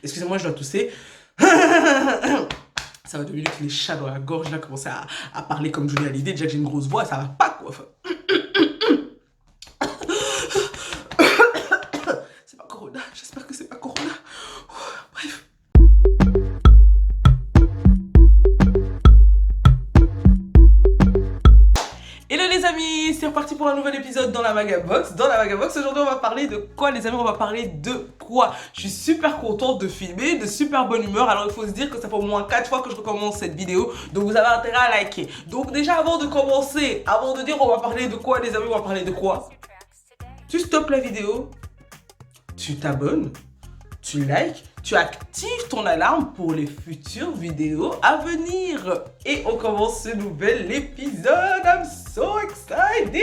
Excusez-moi, je dois tousser. Ça va devenir que les chats dans la gorge là commencent à parler comme Johnny Hallyday. Déjà que j'ai une grosse voix, ça va pas quoi. Enfin, c'est pas Corona, j'espère que c'est pas Corona. Bref. Hello les amis, c'est reparti pour un nouvel épisode dans la Magabox. Dans la Magabox, aujourd'hui on va parler de quoi les amis? On va parler de quoi? Je suis super contente de filmer, de super bonne humeur. Alors il faut se dire que ça fait au moins 4 fois que je recommence cette vidéo, donc vous avez intérêt à liker. Donc déjà avant de commencer, avant de dire on va parler de quoi les amis, on va parler de quoi? Tu stoppes la vidéo, tu t'abonnes, tu likes, tu actives ton alarme pour les futures vidéos à venir. Et on commence ce nouvel épisode. I'm so excited.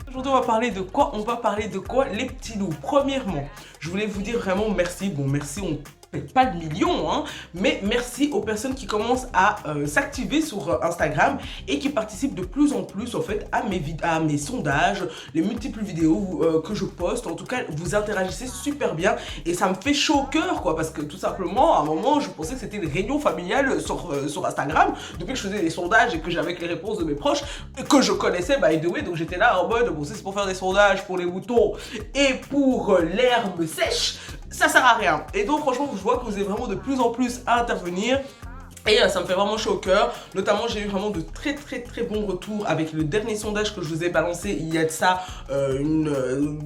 Aujourd'hui, on va parler de quoi? On va parler de quoi, les petits loups? Premièrement, je voulais vous dire vraiment merci. Bon, merci, on fait pas de millions, hein, mais merci aux personnes qui commencent à s'activer sur Instagram et qui participent de plus en plus en fait à mes sondages, les multiples vidéos que je poste. En tout cas, vous interagissez super bien et ça me fait chaud au cœur quoi, parce que tout simplement à un moment je pensais que c'était une réunion familiale sur Instagram depuis que je faisais des sondages et que j'avais les réponses de mes proches que je connaissais by the way. Donc j'étais là en mode bon, c'est pour faire des sondages pour les moutons et pour l'herbe sèche, ça sert à rien. Et donc franchement je vois que vous êtes vraiment de plus en plus à intervenir. Et ça me fait vraiment chaud au cœur. Notamment, j'ai eu vraiment de très bons retours avec le dernier sondage que je vous ai balancé il y a de ça une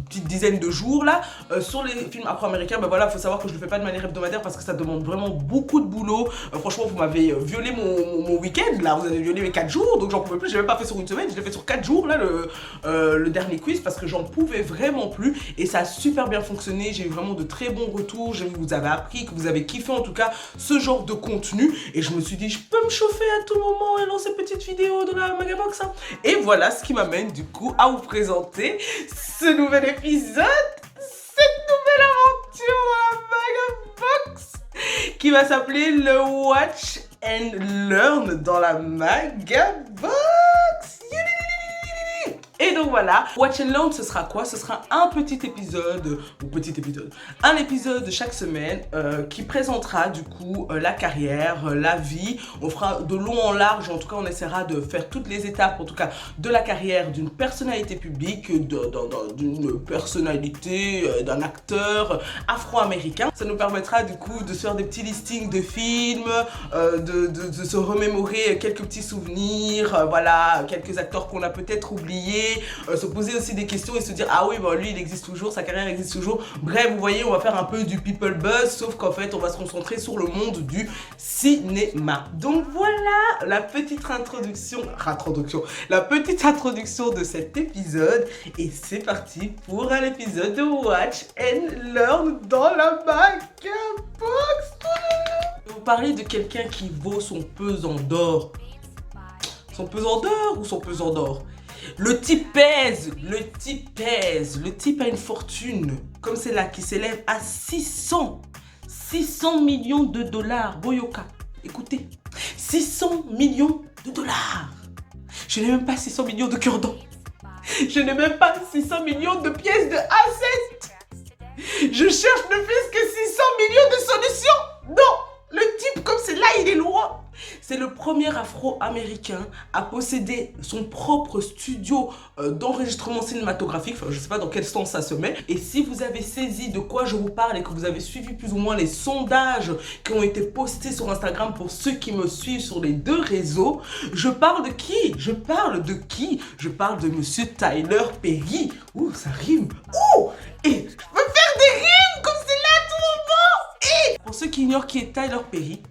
petite dizaine de jours là. Sur les films afro-américains, ben voilà, faut savoir que je le fais pas de manière hebdomadaire parce que ça demande vraiment beaucoup de boulot. Franchement, vous m'avez violé mon week-end là, vous avez violé mes 4 jours, donc j'en pouvais plus. J'ai même pas fait sur une semaine, je l'ai fait sur 4 jours là, le dernier quiz, parce que j'en pouvais vraiment plus. Et ça a super bien fonctionné. J'ai eu vraiment de très bons retours. J'ai vu que vous avez appris, que vous avez kiffé en tout cas ce genre de contenu. Et je me suis dit, je peux me chauffer à tout moment et lancer petite vidéo de la Magabox. Hein. Et voilà ce qui m'amène du coup à vous présenter ce nouvel épisode, cette nouvelle aventure dans la Magabox qui va s'appeler le Watch and Learn dans la Magabox. Et donc voilà, Watch and Learn, ce sera quoi? Ce sera un petit épisode, un épisode chaque semaine qui présentera du coup la carrière, la vie. On fera de long en large, en tout cas on essaiera de faire toutes les étapes en tout cas de la carrière d'une personnalité publique, d'une personnalité, d'un acteur afro-américain. Ça nous permettra du coup de se faire des petits listings de films, de se remémorer quelques petits souvenirs, voilà, quelques acteurs qu'on a peut-être oubliés. Se poser aussi des questions et se dire ah oui bah lui il existe toujours, sa carrière existe toujours. Bref, vous voyez, on va faire un peu du people buzz, sauf qu'en fait on va se concentrer sur le monde du cinéma. Donc voilà la petite introduction de cet épisode, et c'est parti pour un épisode de Watch and Learn dans la Magabox. Je vais vous parler de quelqu'un qui vaut son pesant d'or. Son pesant d'or ou son pesant d'or? Le type pèse, le type a une fortune comme celle-là qui s'élève à 600 millions de dollars. Boyoka, écoutez, 600 millions de dollars. Je n'ai même pas 600 millions de cure-dents. Je n'ai même pas 600 millions de pièces de A7. Je cherche ne fût-ce que 600 millions de solutions. Non, le type comme celle-là, il est loin. C'est le premier afro-américain à posséder son propre studio d'enregistrement cinématographique. Enfin, je ne sais pas dans quel sens ça se met. Et si vous avez saisi de quoi je vous parle et que vous avez suivi plus ou moins les sondages qui ont été postés sur Instagram pour ceux qui me suivent sur les deux réseaux, je parle de qui? Je parle de Monsieur Tyler Perry. Ouh, ça rime. Ouh, et je peux faire des rimes comme celle-là à tout moment. Et pour ceux qui ignorent qui est Tyler Perry,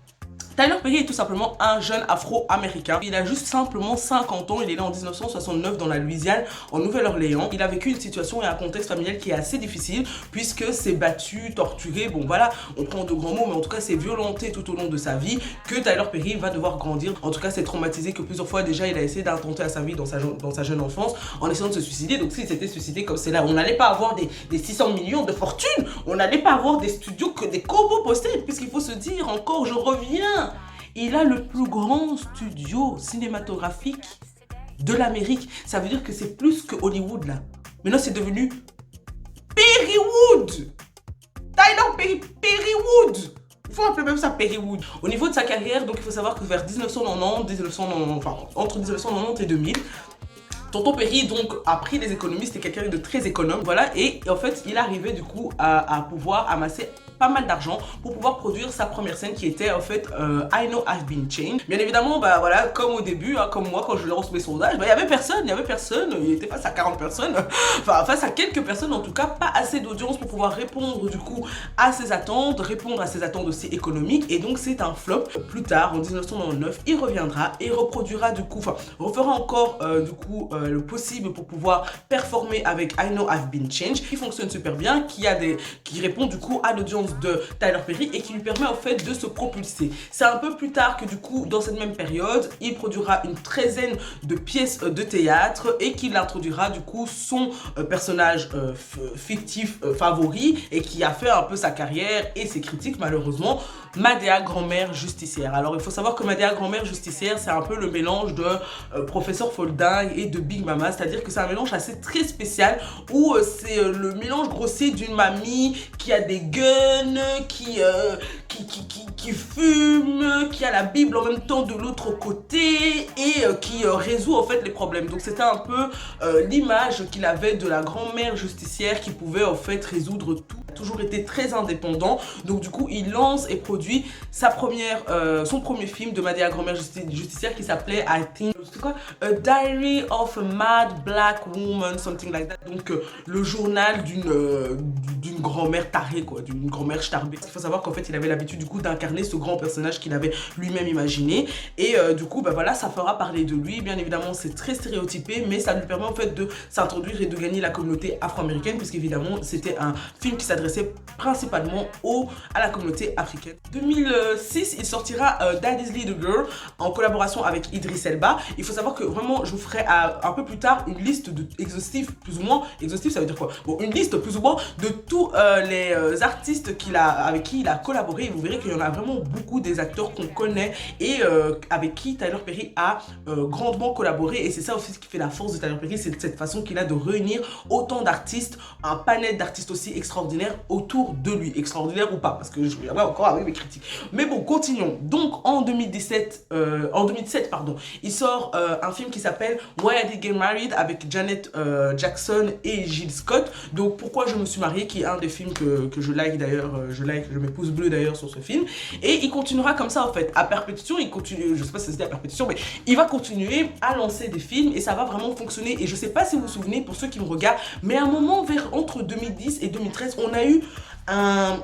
Tyler Perry est tout simplement un jeune afro-américain. Il a juste simplement 50 ans, il est né en 1969 dans la Louisiane, en Nouvelle-Orléans. Il a vécu une situation et un contexte familial qui est assez difficile puisque c'est battu, torturé, bon voilà, on prend de grands mots, mais en tout cas c'est violenté tout au long de sa vie que Tyler Perry va devoir grandir. En tout cas c'est traumatisé, que plusieurs fois déjà il a essayé d'attenter à sa vie dans sa jeune enfance en essayant de se suicider. Donc s'il s'était suicidé comme c'est là, on n'allait pas avoir des 600 millions de fortune, on n'allait pas avoir des studios que des combos postés, puisqu'il faut se dire encore, je reviens, il a le plus grand studio cinématographique de l'Amérique. Ça veut dire que c'est plus que Hollywood là. Maintenant c'est devenu Perrywood. Tyler Perrywood. Il faut appeler même ça Perrywood. Au niveau de sa carrière, donc il faut savoir que vers 1990, enfin, entre 1990 et 2000, Tonton Perry donc a pris les économies, c'était quelqu'un de très économe, voilà, et en fait il arrivait du coup à pouvoir amasser pas mal d'argent pour pouvoir produire sa première scène qui était en fait I Know I've Been Changed. Bien évidemment, bah voilà, comme au début, hein, comme moi quand je lance mes sondages, bah, il y avait personne, il était face à 40 personnes, enfin face à quelques personnes en tout cas, pas assez d'audience pour pouvoir répondre du coup à ses attentes, répondre à ses attentes aussi économiques, et donc c'est un flop. Plus tard, en 1999, il reviendra et reproduira du coup, enfin refera encore du coup le possible pour pouvoir performer avec I Know I've Been Changed, qui fonctionne super bien, qui répond du coup à l'audience de Tyler Perry et qui lui permet en fait de se propulser. C'est un peu plus tard que du coup dans cette même période il produira une 13aine de pièces de théâtre et qu'il introduira du coup son personnage fictif favori et qui a fait un peu sa carrière et ses critiques malheureusement, Madea grand-mère justicière. Alors il faut savoir que Madea grand-mère justicière c'est un peu le mélange de Professeur Folding et de Big Mama, c'est à dire que c'est un mélange assez très spécial où c'est le mélange grossier d'une mamie qui a des guns, qui fume, qui a la Bible en même temps de l'autre côté et qui résout en fait les problèmes. Donc c'était un peu l'image qu'il avait de la grand-mère justicière qui pouvait en fait résoudre tout. Il a toujours été très indépendant, donc du coup il lance et produit son premier film de Madea grand-mère justicière qui s'appelait I think c'est quoi, A Diary of a Mad Black Woman, something like that. Donc le journal d'une grand-mère tarée quoi, d'une grand-mère starbée. Il faut savoir qu'en fait il avait l'habitude du coup d'incarner ce grand personnage qu'il avait lui-même imaginé et du coup bah voilà, ça fera parler de lui. Bien évidemment c'est très stéréotypé mais ça lui permet en fait de s'introduire et de gagner la communauté afro-américaine puisqu'évidemment c'était un film qui s'adressait principalement à la communauté africaine. 2006 il sortira Daddy's Little Girl en collaboration avec Idris Elba. Il faut savoir que vraiment je vous ferai un peu plus tard une liste exhaustive, plus ou moins exhaustive ça veut dire quoi, bon une liste plus ou moins de tous les artistes avec qui il a collaboré et vous verrez qu'il y en a vraiment beaucoup des acteurs qu'on connaît et avec qui Tyler Perry a grandement collaboré et c'est ça aussi ce qui fait la force de Tyler Perry, c'est cette façon qu'il a de réunir autant d'artistes, un panel d'artistes aussi extraordinaires autour de lui, extraordinaire ou pas parce que je reviendrai encore avec mes critiques. Mais bon, continuons. Donc en 2017 pardon, il sort un film qui s'appelle Why I Did Get Married avec Janet Jackson et Jill Scott. Donc pourquoi je me suis mariée, qui est un des films que je like d'ailleurs, je mets pouce bleu d'ailleurs sur ce film. Et il continuera comme ça en fait, à perpétuation, il continue, je sais pas si c'était à perpétuation, mais il va continuer à lancer des films et ça va vraiment fonctionner. Et je sais pas si vous vous souvenez, pour ceux qui me regardent, mais à un moment entre 2010 et 2013, on a eu un...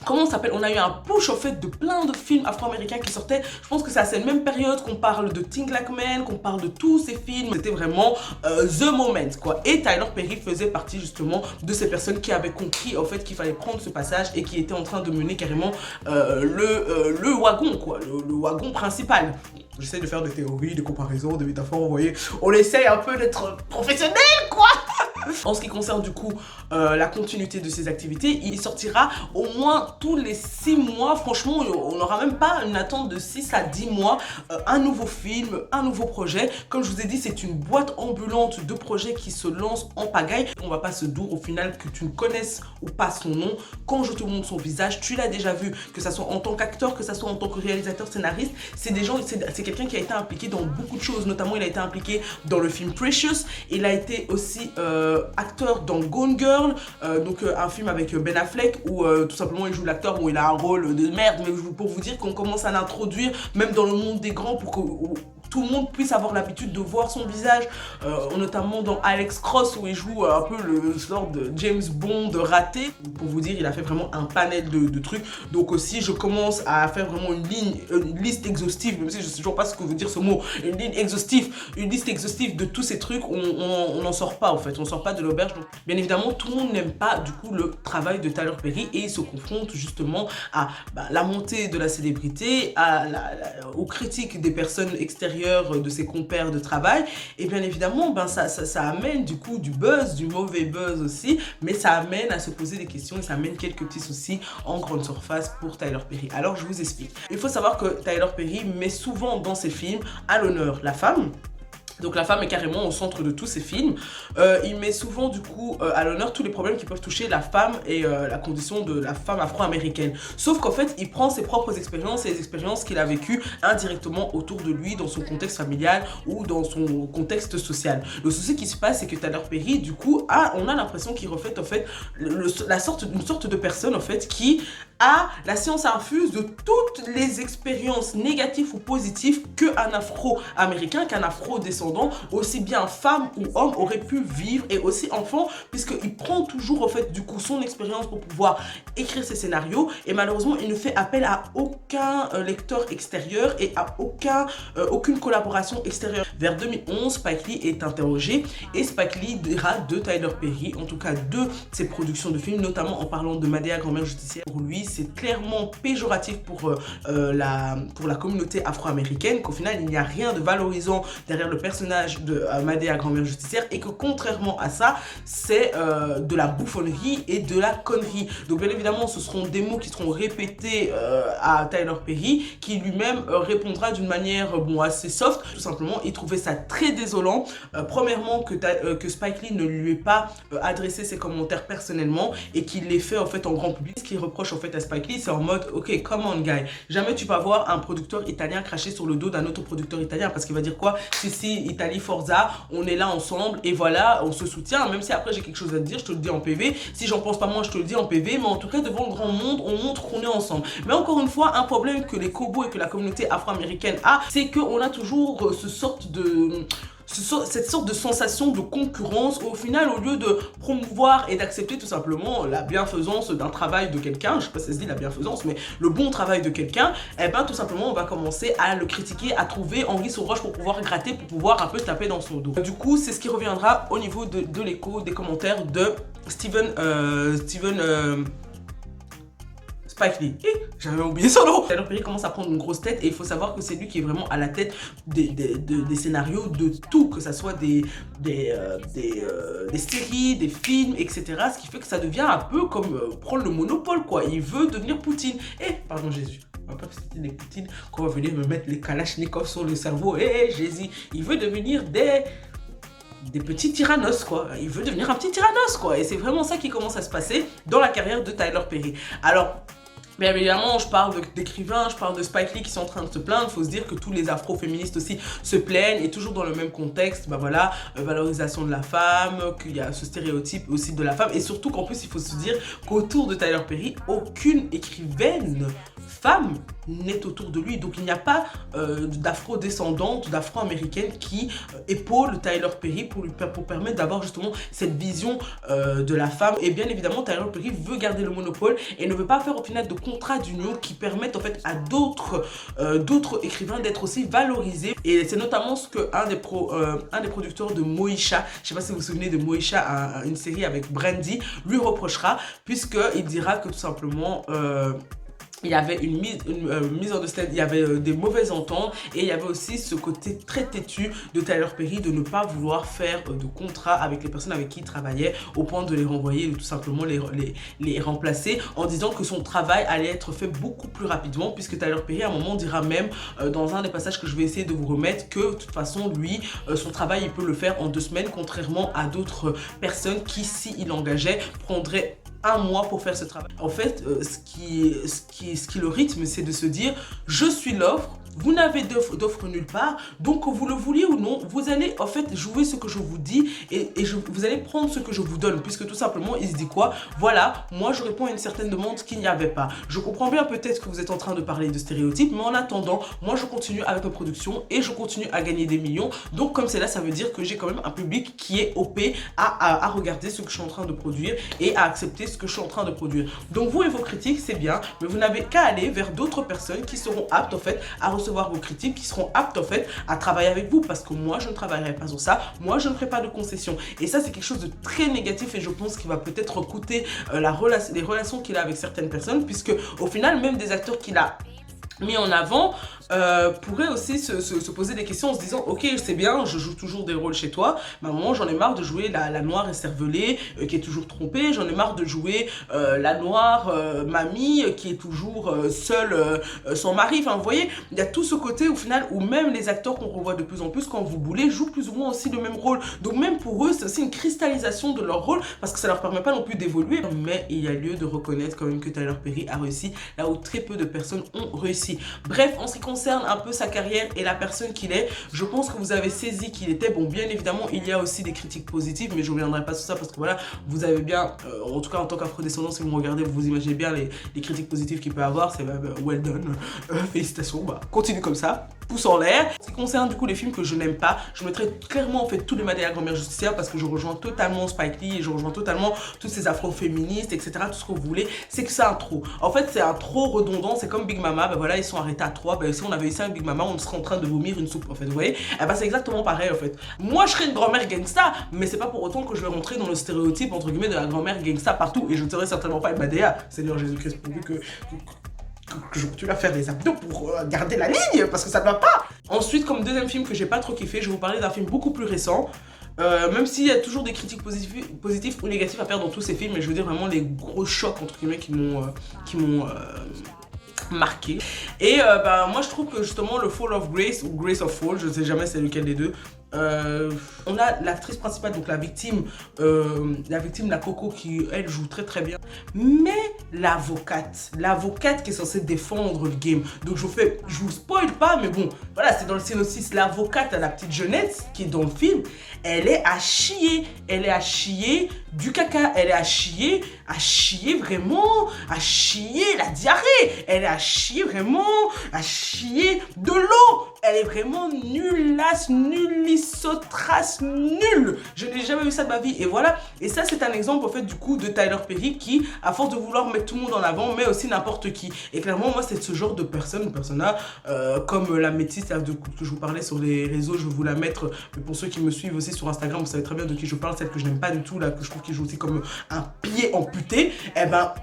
Comment ça s'appelle? On a eu un push en fait de plein de films afro-américains qui sortaient. Je pense que c'est à cette même période qu'on parle de Think Like Men, qu'on parle de tous ces films. C'était vraiment the moment quoi. Et Tyler Perry faisait partie justement de ces personnes qui avaient compris en fait qu'il fallait prendre ce passage et qui étaient en train de mener carrément le wagon quoi, le wagon principal. J'essaie de faire des théories, des comparaisons, des métaphores, vous voyez. On essaye un peu d'être professionnel quoi. En ce qui concerne du coup la continuité de ses activités, il sortira au moins tous les 6 mois, franchement on n'aura même pas une attente de 6 à 10 mois, un nouveau film, un nouveau projet. Comme je vous ai dit, c'est une boîte ambulante de projets qui se lance en pagaille. On va pas se douter au final que tu ne connaisses ou pas son nom. Quand je te montre son visage, tu l'as déjà vu, que ça soit en tant qu'acteur, que ça soit en tant que réalisateur, scénariste. C'est des gens, c'est quelqu'un qui a été impliqué dans beaucoup de choses, notamment il a été impliqué dans le film Precious, il a été aussi acteur dans Gone Girl, donc un film avec Ben Affleck où tout simplement il joue l'acteur où il a un rôle de merde, mais pour vous dire qu'on commence à l'introduire même dans le monde des grands pour que tout le monde puisse avoir l'habitude de voir son visage, notamment dans Alex Cross où il joue un peu le sort de James Bond raté. Pour vous dire, il a fait vraiment un panel de trucs. Donc aussi, je commence à faire vraiment une liste exhaustive, même si je ne sais toujours pas ce que veut dire ce mot, une liste exhaustive de tous ces trucs. On n'en sort pas en fait, on sort pas de l'auberge. Donc bien évidemment, tout le monde n'aime pas du coup le travail de Tyler Perry et il se confronte justement à la montée de la célébrité, aux critiques des personnes extérieures de ses compères de travail et bien évidemment ça amène du coup du buzz, du mauvais buzz aussi, mais ça amène à se poser des questions et ça amène quelques petits soucis en grande surface pour Tyler Perry. Alors je vous explique. Il faut savoir que Tyler Perry met souvent dans ses films à l'honneur la femme, Donc la femme est carrément au centre de tous ses films. Il met souvent du coup à l'honneur tous les problèmes qui peuvent toucher la femme et la condition de la femme afro-américaine. Sauf qu'en fait, il prend ses propres expériences et les expériences qu'il a vécues indirectement autour de lui, dans son contexte familial ou dans son contexte social. Le souci qui se passe, c'est que Tyler Perry, du coup, on a l'impression qu'il reflète en fait une sorte de personne en fait qui a la science infuse de toutes les expériences négatives ou positives qu'un afro-américain, qu'un afro-descendant, aussi bien femme ou homme, aurait pu vivre, et aussi enfant, puisqu'il prend toujours en fait du coup son expérience pour pouvoir écrire ses scénarios, et malheureusement il ne fait appel à aucun lecteur extérieur et à aucune collaboration extérieure. Vers 2011, Spike Lee est interrogé et Spike Lee dira de Tyler Perry, en tout cas de ses productions de films, notamment en parlant de Madea Grand-mère justicière. Pour lui, c'est clairement péjoratif pour la communauté afro-américaine, qu'au final il n'y a rien de valorisant derrière le personnage de Madea Grand-mère justicière, et que contrairement à ça, c'est de la bouffonnerie et de la connerie. Donc bien évidemment, ce seront des mots qui seront répétés à Tyler Perry, qui lui-même répondra d'une manière assez soft. Tout simplement, il trouvait ça très désolant. Premièrement, que Spike Lee ne lui ait pas adressé ses commentaires personnellement et qu'il l'ait fait en fait en grand public. Ce qu'il reproche en fait à Spike Lee, c'est en mode ok, come on guy, jamais tu vas voir un producteur italien cracher sur le dos d'un autre producteur italien, parce qu'il va dire quoi? Si, Italie Forza, on est là ensemble et voilà, on se soutient. Même si après j'ai quelque chose à te dire, je te le dis en PV. Si j'en pense pas moi, je te le dis en PV, mais en tout cas devant le grand monde, on montre qu'on est ensemble. Mais encore une fois, un problème que les cowboys et que la communauté afro-américaine a, c'est qu'on a toujours cette sorte de sensation de concurrence, où au final, au lieu de promouvoir et d'accepter tout simplement la bienfaisance d'un travail de quelqu'un, je sais pas si ça se dit la bienfaisance, mais le bon travail de quelqu'un, eh ben tout simplement on va commencer à le critiquer, à trouver anguille sous roche pour pouvoir gratter, pour pouvoir un peu taper dans son dos. Du coup, c'est ce qui reviendra au niveau de l'écho des commentaires de Steven Spike Lee. J'avais oublié son nom. Tyler Perry commence à prendre une grosse tête, et il faut savoir que c'est lui qui est vraiment à la tête des scénarios, de tout, que ça soit des séries, des films, etc. Ce qui fait que ça devient un peu comme prendre le monopole, quoi. Il veut devenir Poutine. Pardon Jésus. On va pas citer des Poutines qu'on va venir me mettre les kalachnikovs sur le cerveau. Jésus. Il veut devenir des petits tyrannos, quoi. Il veut devenir un petit tyrannos, quoi. Et c'est vraiment ça qui commence à se passer dans la carrière de Tyler Perry. Alors, bien évidemment, je parle d'écrivains, je parle de Spike Lee qui sont en train de se plaindre. Il faut se dire que tous les afro-féministes aussi se plaignent, et toujours dans le même contexte, voilà, valorisation de la femme, qu'il y a ce stéréotype aussi de la femme, et surtout qu'en plus, il faut se dire qu'autour de Tyler Perry, aucune écrivaine femme n'est autour de lui. Donc il n'y a pas d'afro-descendante, d'afro-américaine qui épaule Tyler Perry pour permettre d'avoir justement cette vision de la femme. Et bien évidemment, Tyler Perry veut garder le monopole et ne veut pas faire au final de contrat d'union qui permettent en fait à d'autres écrivains d'être aussi valorisés. Et c'est notamment ce que un des producteurs de Moesha, je sais pas si vous vous souvenez de Moesha, une série avec Brandy, lui reprochera, puisqu'il dira que tout simplement il y avait une mise en scène, il y avait des mauvaises ententes, et il y avait aussi ce côté très têtu de Tyler Perry de ne pas vouloir faire de contrat avec les personnes avec qui il travaillait, au point de les renvoyer ou tout simplement les remplacer, en disant que son travail allait être fait beaucoup plus rapidement, puisque Tyler Perry à un moment dira même dans un des passages que je vais essayer de vous remettre, que de toute façon lui, son travail il peut le faire en 2 semaines, contrairement à d'autres personnes qui, s'il engageait, prendraient 1 mois pour faire ce travail. En fait, ce qui le rythme, c'est de se dire, je suis l'offre, vous n'avez d'offre nulle part, donc que vous le vouliez ou non, vous allez en fait jouer ce que je vous dis, et vous allez prendre ce que je vous donne, puisque tout simplement il se dit quoi? Voilà, moi je réponds à une certaine demande qu'il n'y avait pas. Je comprends bien peut-être que vous êtes en train de parler de stéréotypes, mais en attendant, moi je continue avec ma production et je continue à gagner des millions. Donc comme c'est là, ça veut dire que j'ai quand même un public qui est OP à regarder ce que je suis en train de produire et à accepter ce que je suis en train de produire. Donc vous et vos critiques, c'est bien, mais vous n'avez qu'à aller vers d'autres personnes qui seront aptes en fait à recevoir vos critiques, qui seront aptes en fait à travailler avec vous, parce que moi je ne travaillerai pas sur ça, moi je ne ferai pas de concessions, et ça c'est quelque chose de très négatif, et je pense qu'il va peut-être coûter les relations qu'il a avec certaines personnes, puisque au final même des acteurs qu'il a mis en avant pourrait aussi se poser des questions en se disant ok c'est bien je joue toujours des rôles chez toi mais à un moment j'en ai marre de jouer la noire écervelée qui est toujours trompée, j'en ai marre de jouer la noire mamie qui est toujours seule sans mari, enfin vous voyez il y a tout ce côté au final où même les acteurs qu'on revoit de plus en plus quand vous voulez jouent plus ou moins aussi le même rôle, donc même pour eux c'est aussi une cristallisation de leur rôle parce que ça leur permet pas non plus d'évoluer, mais il y a lieu de reconnaître quand même que Tyler Perry a réussi là où très peu de personnes ont réussi. Bref, en ce qui concerne un peu sa carrière et la personne qu'il est, je pense que vous avez saisi qu'il était, bon bien évidemment il y a aussi des critiques positives mais je ne reviendrai pas sur ça parce que voilà, vous avez bien, en tout cas en tant qu'afrodescendant si vous me regardez, vous imaginez bien les critiques positives qu'il peut avoir, c'est well done, félicitations, bah, continue comme ça, pouce en l'air. En ce qui concerne du coup les films que je n'aime pas, je mettrai clairement en fait tous les Madeleine la grand-mère justicière parce que je rejoins totalement Spike Lee et je rejoins totalement toutes ces afro-féministes, etc. Tout ce que vous voulez, c'est que c'est un trop. En fait c'est un trop redondant, c'est comme Big Mama, ben voilà ils sont arrêtés à 3, ben si on avait eu ça avec Big Mama on serait en train de vomir une soupe en fait, vous voyez. Et ben c'est exactement pareil en fait. Moi je serais une grand-mère gangsta, mais c'est pas pour autant que je vais rentrer dans le stéréotype entre guillemets de la grand-mère gangsta partout et je ne serai certainement pas une Madea, Seigneur Jésus-Christ pourvu que je continue à faire des abdos pour garder la ligne parce que ça ne va pas. Ensuite comme deuxième film que j'ai pas trop kiffé, je vais vous parler d'un film beaucoup plus récent. Même s'il y a toujours des critiques positives ou négatives à faire dans tous ces films, mais je veux dire vraiment les gros chocs entre guillemets qui m'ont marqué. Et bah, moi je trouve que justement le Fall of Grace ou Grace of Fall, je ne sais jamais c'est lequel des deux, on a l'actrice principale, donc la victime, la Coco qui elle joue très très bien, mais l'avocate qui est censée défendre le game, donc je vous spoil pas mais bon voilà c'est dans le synopsis, l'avocate à la petite Jeunette qui est dans le film, elle est à chier du caca, elle est à chier vraiment, à chier la diarrhée, elle est à chier vraiment, à chier de l'eau, elle est vraiment nullasse, nullissotrace, nulle. Je n'ai jamais vu ça de ma vie. Et voilà. Et ça, c'est un exemple, en fait, du coup, de Tyler Perry qui, à force de vouloir mettre tout le monde en avant, met aussi n'importe qui. Et clairement, moi, c'est ce genre de persona, comme la métisse là, que je vous parlais sur les réseaux, je vais vous la mettre. Mais pour ceux qui me suivent aussi sur Instagram, vous savez très bien de qui je parle, celle que je n'aime pas du tout, là, que je trouve qu'il joue aussi comme un pied amputé. Eh ben,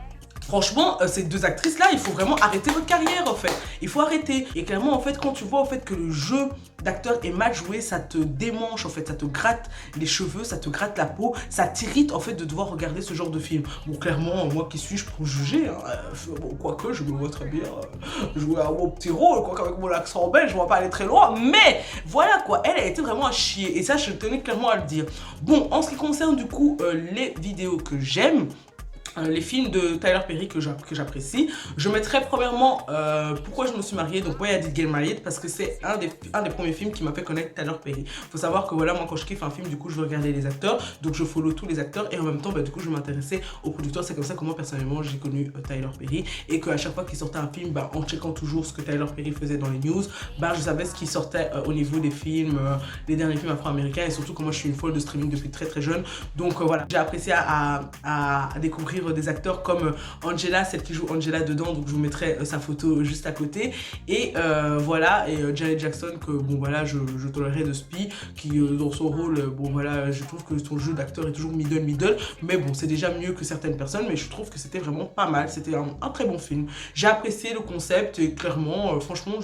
franchement, ces deux actrices-là, il faut vraiment arrêter votre carrière, en fait. Il faut arrêter. Et clairement, en fait, quand tu vois, en fait, que le jeu d'acteur est mal joué, ça te démange, en fait. Ça te gratte les cheveux, ça te gratte la peau. Ça t'irrite, en fait, de devoir regarder ce genre de film. Bon, clairement, moi qui suis-je pour juger, hein, bon, quoique, je me vois très bien jouer un bon petit rôle, quoique avec mon accent belge, je ne vais pas aller très loin. Mais, voilà, quoi. Elle a été vraiment à chier. Et ça, je tenais clairement à le dire. Bon, en ce qui concerne, du coup, les vidéos que j'aime, les films de Tyler Perry que j'apprécie, je mettrais premièrement Pourquoi je me suis mariée, donc Why I Did Get Married, parce que c'est un des premiers films qui m'a fait connaître Tyler Perry. Faut savoir que voilà, moi quand je kiffe un film, du coup je veux regarder les acteurs, donc je follow tous les acteurs et en même temps bah, du coup je m'intéressais aux producteurs. C'est comme ça que moi personnellement j'ai connu Tyler Perry et qu'à chaque fois qu'il sortait un film, bah, en checkant toujours ce que Tyler Perry faisait dans les news, bah, je savais ce qui sortait au niveau des films, les derniers films afro-américains, et surtout que moi je suis une folle de streaming depuis très très jeune, donc voilà, j'ai apprécié à découvrir des acteurs comme Angela, celle qui joue Angela dedans, donc je vous mettrai sa photo juste à côté, et voilà, et Janet Jackson que bon voilà je tolérerais de Spy, qui dans son rôle, bon voilà, je trouve que son jeu d'acteur est toujours middle, mais bon c'est déjà mieux que certaines personnes, mais je trouve que c'était vraiment pas mal, c'était un très bon film. J'ai apprécié le concept et clairement franchement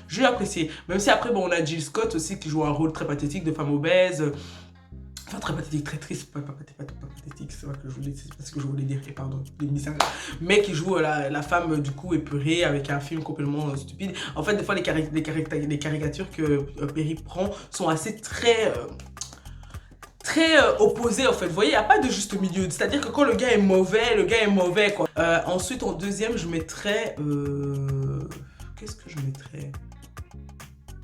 j'ai apprécié, même si après bon on a Jill Scott aussi qui joue un rôle très pathétique de femme obèse. Enfin, très pathétique, très triste, pas pathétique, c'est vrai que je voulais, c'est pas ce que je voulais dire, et pardon, mais qui joue la femme du coup épeurée avec un film complètement stupide. En fait, des fois, les caricatures que Perry prend sont assez très opposées en fait. Vous voyez, il n'y a pas de juste milieu, c'est-à-dire que quand le gars est mauvais, quoi. Ensuite, en deuxième, je mettrais... Qu'est-ce que je mettrais ?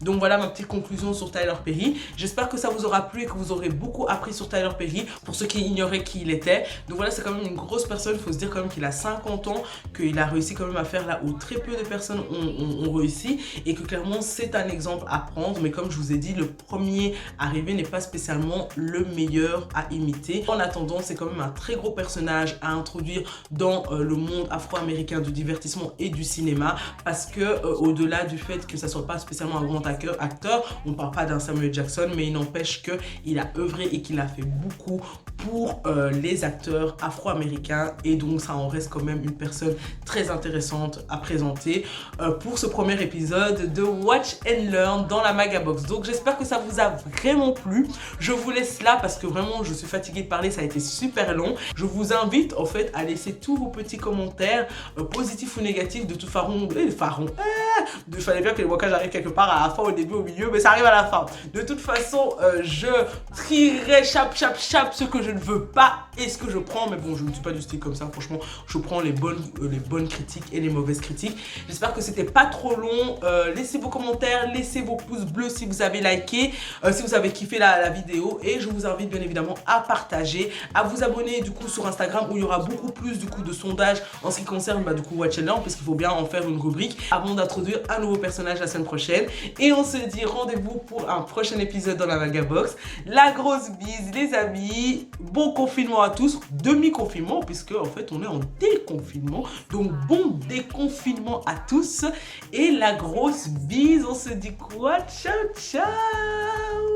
Donc voilà ma petite conclusion sur Tyler Perry. J'espère que ça vous aura plu et que vous aurez beaucoup appris sur Tyler Perry, pour ceux qui ignoraient qui il était. Donc voilà, c'est quand même une grosse personne, il faut se dire quand même qu'il a 50 ans, qu'il a réussi quand même à faire là où très peu de personnes ont réussi, et que clairement c'est un exemple à prendre, mais comme je vous ai dit, le premier arrivé n'est pas spécialement le meilleur à imiter. En attendant, c'est quand même un très gros personnage à introduire dans le monde afro-américain du divertissement et du cinéma, parce que au-delà du fait que ça soit pas spécialement un grand acteur. On ne parle pas d'un Samuel Jackson, mais il n'empêche qu'il a œuvré et qu'il a fait beaucoup pour les acteurs afro-américains, et donc ça en reste quand même une personne très intéressante à présenter pour ce premier épisode de Watch and Learn dans la Magabox. Donc j'espère que ça vous a vraiment plu. Je vous laisse là parce que vraiment je suis fatiguée de parler, ça a été super long. Je vous invite en fait à laisser tous vos petits commentaires positifs ou négatifs. De toute façon, il fallait bien que les mocages arrivent quelque part à la fin, au début, au milieu, mais ça arrive à la fin. De toute façon, je trierai chap ce que je ne veux pas et ce que je prends. Mais bon, je ne suis pas du style comme ça, franchement. Je prends les bonnes critiques et les mauvaises critiques. J'espère que c'était pas trop long. Laissez vos commentaires, laissez vos pouces bleus si vous avez liké, si vous avez kiffé la vidéo, et je vous invite bien évidemment à partager, à vous abonner du coup sur Instagram où il y aura beaucoup plus du coup de sondages en ce qui concerne du coup Watch and Learn, parce qu'il faut bien en faire une rubrique avant d'introduire un nouveau personnage la semaine prochaine. Et on se dit rendez-vous pour un prochain épisode dans la Magabox. La grosse bise les amis, bon confinement à tous, demi-confinement puisque en fait on est en déconfinement, donc bon déconfinement à tous et la grosse bise. On se dit quoi? Ciao ciao.